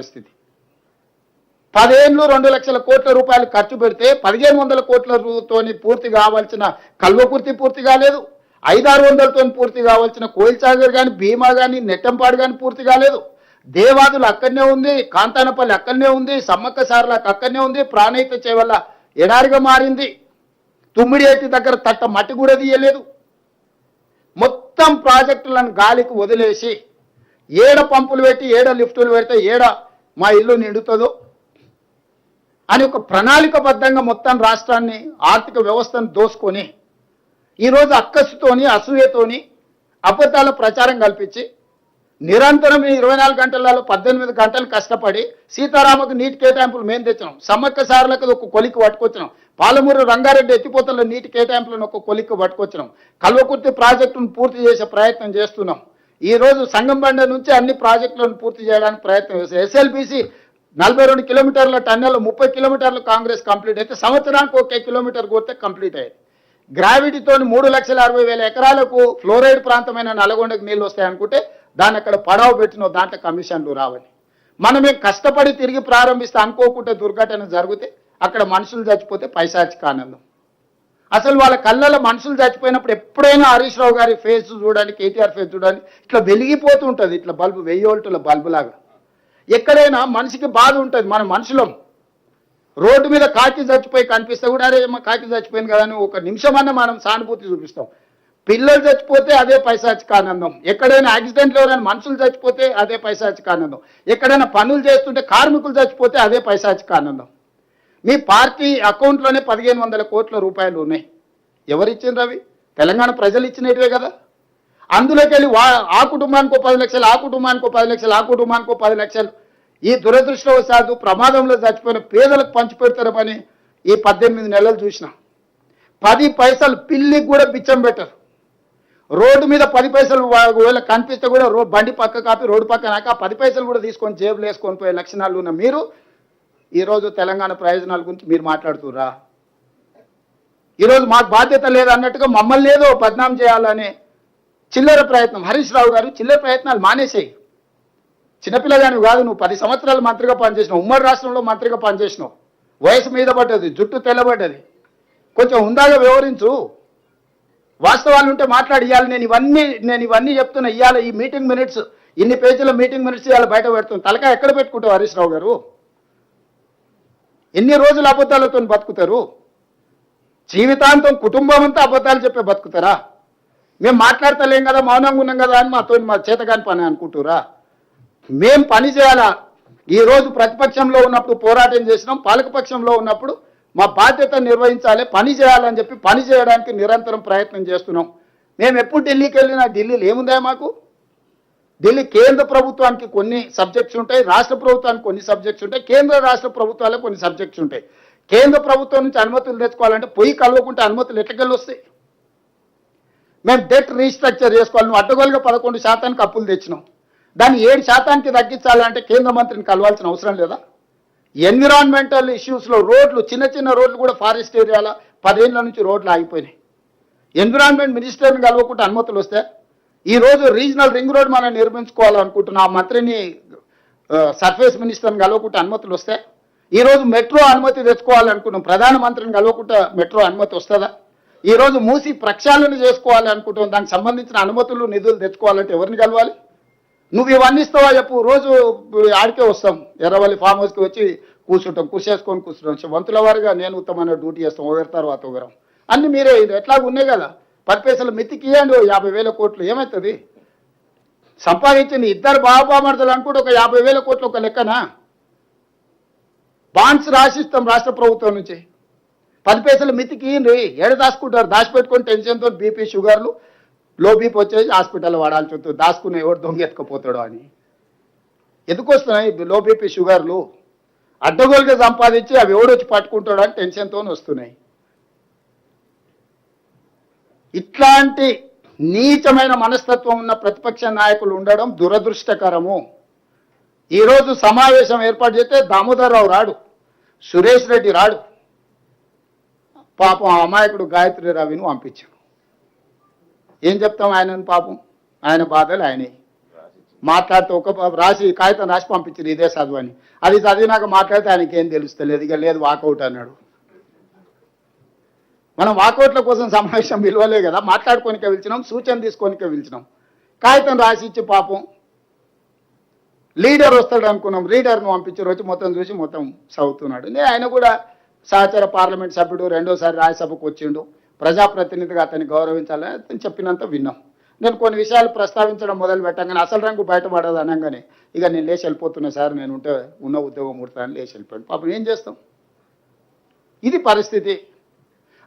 పరిస్థితి. 10 ఏళ్ళు 2 లక్షల కోట్ల రూపాయలు ఖర్చు పెడితే 1500 కోట్లతోని పూర్తి కావాల్సిన కల్వకుర్తి పూర్తి కాలేదు, 500-600తో పూర్తి కావాల్సిన కోయిల్సాగర్ కానీ, భీమా కానీ, నెట్టంపాడు కానీ పూర్తి కాలేదు. దేవాదులు అక్కడనే ఉంది, కాంతానపల్లి అక్కడనే ఉంది, సమ్మక్క సారలకు అక్కడనే ఉంది, ప్రాణహిత చేవల్ల ఎడారిగా మారింది. తుమ్మిడియేటి దగ్గర తట్ట మట్టి కూడా తీయలేదు. మొత్తం ప్రాజెక్టులను గాలికి వదిలేసి ఏడ పంపులు పెట్టి ఏడ లిఫ్టులు పెడితే ఏడ మా ఇల్లు నిండుతుందో అని ఒక ప్రణాళికబద్ధంగా మొత్తం రాష్ట్రాన్ని ఆర్థిక వ్యవస్థను దోసుకొని ఈరోజు అక్కసుతోని అసూయతోని అబద్ధాల ప్రచారం కల్పించి నిరంతరం 24 గంటలలో 18 గంటలు కష్టపడి సీతారామకు నీటి కేటాయింపులు మేము తెచ్చినాం, సమ్మక్క సారలకు ఒక కొలికి పట్టుకొచ్చినాం, పాలమూరు రంగారెడ్డి ఎత్తిపోతల నీటి కేటాయింపులను ఒక కొలికి పట్టుకొచ్చినాం, కల్వకుర్తి ప్రాజెక్టును పూర్తి చేసే ప్రయత్నం చేస్తున్నాం. ఈరోజు సంగంబండ నుంచి అన్ని ప్రాజెక్టులను పూర్తి చేయడానికి ప్రయత్నం చేస్తాం. ఎస్ఎల్బిసి 42 కిలోమీటర్ల టన్నెల్ 30 కిలోమీటర్లు కాంగ్రెస్ కంప్లీట్ అయితే సంవత్సరానికి 1 కిలోమీటర్ కొడితే కంప్లీట్ అయ్యేది. గ్రావిటీతో 3,60,000 ఎకరాలకు ఫ్లోరైడ్ ప్రాంతమైన నల్గొండకు నీళ్ళు వస్తాయనుకుంటే దాన్ని అక్కడ పడవ పెట్టిన దాంట్లో కమిషన్లు రావని మనమే కష్టపడి తిరిగి ప్రారంభిస్తే అనుకోకుండా దుర్ఘటన జరిగితే అక్కడ మనుషులు చచ్చిపోతే పైశాచిక ఆనందం. అసలు వాళ్ళ కళ్ళలో మనుషులు చచ్చిపోయినప్పుడు ఎప్పుడైనా హరీష్ రావు గారి ఫేస్ చూడండి, కేటీఆర్ ఫేస్ చూడండి, ఇట్లా వెలిగిపోతూ ఉంటుంది, ఇట్లా బల్బు 1000 వోల్టుల బల్బు లాగా. ఎక్కడైనా మనిషికి బాధ ఉంటుంది, మన మనుషులం. రోడ్డు మీద కాకి చచ్చిపోయి కనిపిస్తే కూడా అరే కాకి చచ్చిపోయింది కదా అని ఒక నిమిషమన్నా మనం సానుభూతి చూపిస్తాం. పిల్లలు చచ్చిపోతే అదే పైశాచిక ఆనందం, ఎక్కడైనా యాక్సిడెంట్లో ఎవరైనా మనుషులు చచ్చిపోతే అదే పైశాచిక ఆనందం, ఎక్కడైనా పనులు చేస్తుంటే కార్మికులు చచ్చిపోతే అదే పైశాచిక ఆనందం. మీ పార్టీ అకౌంట్లోనే 1500 కోట్ల రూపాయలు ఉన్నాయి. ఎవరిచ్చిండ్రు అవి? తెలంగాణ ప్రజలు ఇచ్చినవే కదా. అందులోకి వెళ్ళి ఆ కుటుంబానికి 10 లక్షలు, ఆ కుటుంబానికి 10 లక్షలు, ఆ కుటుంబానికి 10 లక్షలు ఈ దురదృష్టవశాత్తు ప్రమాదంలో చచ్చిపోయిన పేదలకు పంచిపెడతారని ఈ 18 నెలలు చూసిన. 10 పైసలు పిల్లికి కూడా బిచ్చం పెట్టరు. రోడ్డు మీద 10 పైసలు ఒకవేళ కనిపిస్తే కూడా బండి పక్క కాపి రోడ్డు పక్కన 10 పైసలు కూడా తీసుకొని జేబులు వేసుకొని పోయే లక్షణాలు ఉన్న మీరు ఈరోజు తెలంగాణ ప్రయోజనాల గురించి మీరు మాట్లాడుతురా? ఈరోజు మాకు బాధ్యత లేదన్నట్టుగా మమ్మల్ని ఏదో బద్నాం చేయాలనే చిల్లర ప్రయత్నం. హరీష్ రావు గారు చిల్లర ప్రయత్నాలు మానేసేయి. చిన్నపిల్లగాని కాదు, నువ్వు 10 సంవత్సరాలు మంత్రిగా పనిచేసినావు, ఉమ్మడి రాష్ట్రంలో మంత్రిగా పనిచేసినావు, వయసు మీద పడ్డది, జుట్టు తెల్లబడ్డది, కొంచెం హుందాగా వ్యవహరించు. వాస్తవాలు ఉంటే మాట్లాడి. ఇవ్వాలి నేను ఇవన్నీ చెప్తున్నా. ఇవాళ ఈ మీటింగ్ మినిట్స్ ఇన్ని పేజీల మీటింగ్ మినిట్స్ ఇవాళ బయట పెడుతుంది. తలకాయ ఎక్కడ పెట్టుకుంటావు హరీష్ రావు గారు? ఎన్ని రోజులు అబద్ధాలతో బతుకుతారు? జీవితాంతం కుటుంబం అంతా అబద్ధాలు చెప్పే బతుకుతారా? మేము మాట్లాడతలేం కదా, మౌనంగా ఉన్నాం కదా అని మా చేతగాని పని అనుకుంటురా? మేం పని చేయాలా? ఈరోజు ప్రతిపక్షంలో ఉన్నప్పుడు పోరాటం చేసినాం, పాలకపక్షంలో ఉన్నప్పుడు మా బాధ్యత నిర్వహించాలి, పని చేయాలని చెప్పి పని చేయడానికి నిరంతరం ప్రయత్నం చేస్తున్నాం. మేము ఎప్పుడు ఢిల్లీకి వెళ్ళినా ఢిల్లీలో ఏముందా మాకు? ఢిల్లీ కేంద్ర ప్రభుత్వానికి కొన్ని సబ్జెక్ట్స్ ఉంటాయి, రాష్ట్ర ప్రభుత్వానికి కొన్ని సబ్జెక్ట్స్ ఉంటాయి, కేంద్ర రాష్ట్ర ప్రభుత్వాలకు కొన్ని సబ్జెక్ట్స్ ఉంటాయి. కేంద్ర ప్రభుత్వం నుంచి అనుమతులు తెచ్చుకోవాలంటే పొయ్యి కలవకుంటే అనుమతులు ఎట్లకెళ్ళి వస్తాయి? మేము డెట్ రీస్ట్రక్చర్ చేసుకోవాలి. నువ్వు అడ్డగోలుగా 11% అప్పులు తెచ్చినావు, దాన్ని 7% తగ్గించాలంటే కేంద్ర మంత్రిని కలవాల్సిన అవసరం లేదా? ఎన్విరాన్మెంటల్ ఇష్యూస్లో రోడ్లు, చిన్న చిన్న రోడ్లు కూడా ఫారెస్ట్ ఏరియాలో 10 ఏళ్ళ నుంచి రోడ్లు ఆగిపోయినాయి. ఎన్విరాన్మెంట్ మినిస్టర్ని కలవకుంటే అనుమతులు వస్తాయి? ఈరోజు రీజనల్ రింగ్ రోడ్ మనం నిర్మించుకోవాలనుకుంటున్నా, ఆ మంత్రిని సర్ఫేస్ మినిస్టర్ని కలవకుంటే అనుమతులు వస్తాయి? ఈరోజు మెట్రో అనుమతి తెచ్చుకోవాలనుకుంటున్నాం, ప్రధానమంత్రిని కలవకుంటే మెట్రో అనుమతి వస్తుందా? ఈరోజు మూసి ప్రక్షాళన చేసుకోవాలనుకుంటున్నాం, దానికి సంబంధించిన అనుమతులు నిధులు తెచ్చుకోవాలంటే ఎవరిని కలవాలి? నువ్వు ఇవన్నీ ఇస్తావా చెప్పు? రోజు ఆడికే వస్తాం, ఎర్రవల్లి ఫామ్ హౌస్కి వచ్చి కూర్చుంటాం, కూర్చుంటాం. వంతుల వారిగా నేను ఉత్తమైన డ్యూటీ చేస్తాం, ఒకరి తర్వాత ఒకరం. అన్ని మీరే ఎట్లాగ ఉన్నాయి కదా. 10 పైసలు మితికి ఇవ్వండి, 50,000 కోట్లు ఏమవుతుంది? సంపాదించింది ఇద్దరు బాబామర్దలు అనుకుంటే ఒక 50,000 కోట్లు ఒక లెక్కనా? బాండ్స్ రాసిస్తాం రాష్ట్ర ప్రభుత్వం నుంచి. 10 పైసలు మితికి ఇవ్వండి, ఏడ దాచుకుంటారు? దాచిపెట్టుకొని టెన్షన్తో బీపీ షుగర్లు లో బీపీ వచ్చేసి హాస్పిటల్ వాడాల్సి వస్తుంది, దాచుకుని ఎవరు దొంగ ఎత్తుకపోతాడో అని. ఎందుకు వస్తున్నాయి లో బీపీ షుగర్లు? అడ్డగోలుగా సంపాదించి అవి ఎవడొచ్చి పట్టుకుంటాడో అని టెన్షన్తో వస్తున్నాయి. ఇట్లాంటి నీచమైన మనస్తత్వం ఉన్న ప్రతిపక్ష నాయకులు ఉండడం దురదృష్టకరము. ఈరోజు సమావేశం ఏర్పాటు చేస్తే దామోదరరావు రాడు, సురేష్ రెడ్డి రాడు, పాపం అమాయకుడు గాయత్రి రవిని పంపించాడు. ఏం చెప్తాం ఆయనను? పాపం ఆయన బాధలు ఆయనే. మాట్లాడితే రాసి కాగితం రాసి పంపించారు ఇదే చదువని. అది చదివినాక మాట్లాడితే ఆయనకి ఏం తెలుస్తలేదు, ఇక లేదు వాకౌట్ అన్నాడు. మనం వాకౌట్ల కోసం సమావేశం విలువలే కదా, మాట్లాడుకోనికే పిలిచినాం, సూచన తీసుకోనికే పిలిచినాం. కాగితం రాసి ఇచ్చి పాపం లీడర్ వస్తాడు అనుకున్నాం, లీడర్ను పంపించారు, వచ్చి మొత్తం చూసి మొత్తం చదువుతున్నాడు. ఆయన కూడా సహచర పార్లమెంట్ సభ్యుడు, రెండోసారి రాజ్యసభకు వచ్చిండు, ప్రజాప్రతినిధిగా అతన్ని గౌరవించాలని అతను చెప్పినంత విన్నాం. నేను కొన్ని విషయాలు ప్రస్తావించడం మొదలు పెట్టగానే అసలు రంగు బయటపడదు అనగానే ఇక నేను లేచి వెళ్ళిపోతున్నా సార్, నేను ఉంటే ఉన్న ఉద్యోగం ముడతాను లేచి వెళ్ళిపోయాను. పాపం ఏం చేస్తాం, ఇది పరిస్థితి.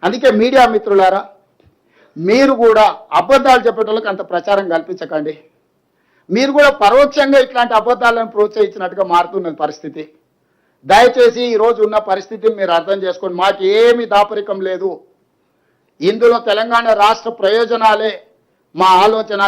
అందుకే మీడియా మిత్రులారా, మీరు కూడా అబద్ధాలు చెప్పేటోళ్ళకి అంత ప్రచారం కల్పించకండి. మీరు కూడా పరోక్షంగా ఇట్లాంటి అబద్ధాలను ప్రోత్సహించినట్టుగా మారుతున్న పరిస్థితి. దయచేసి ఈరోజు ఉన్న పరిస్థితిని మీరు అర్థం చేసుకోండి. మాకు ఏమి దాపరికం లేదు, ఇందులో తెలంగాణ రాష్ట్ర ప్రయోజనాలే మా ఆలోచన.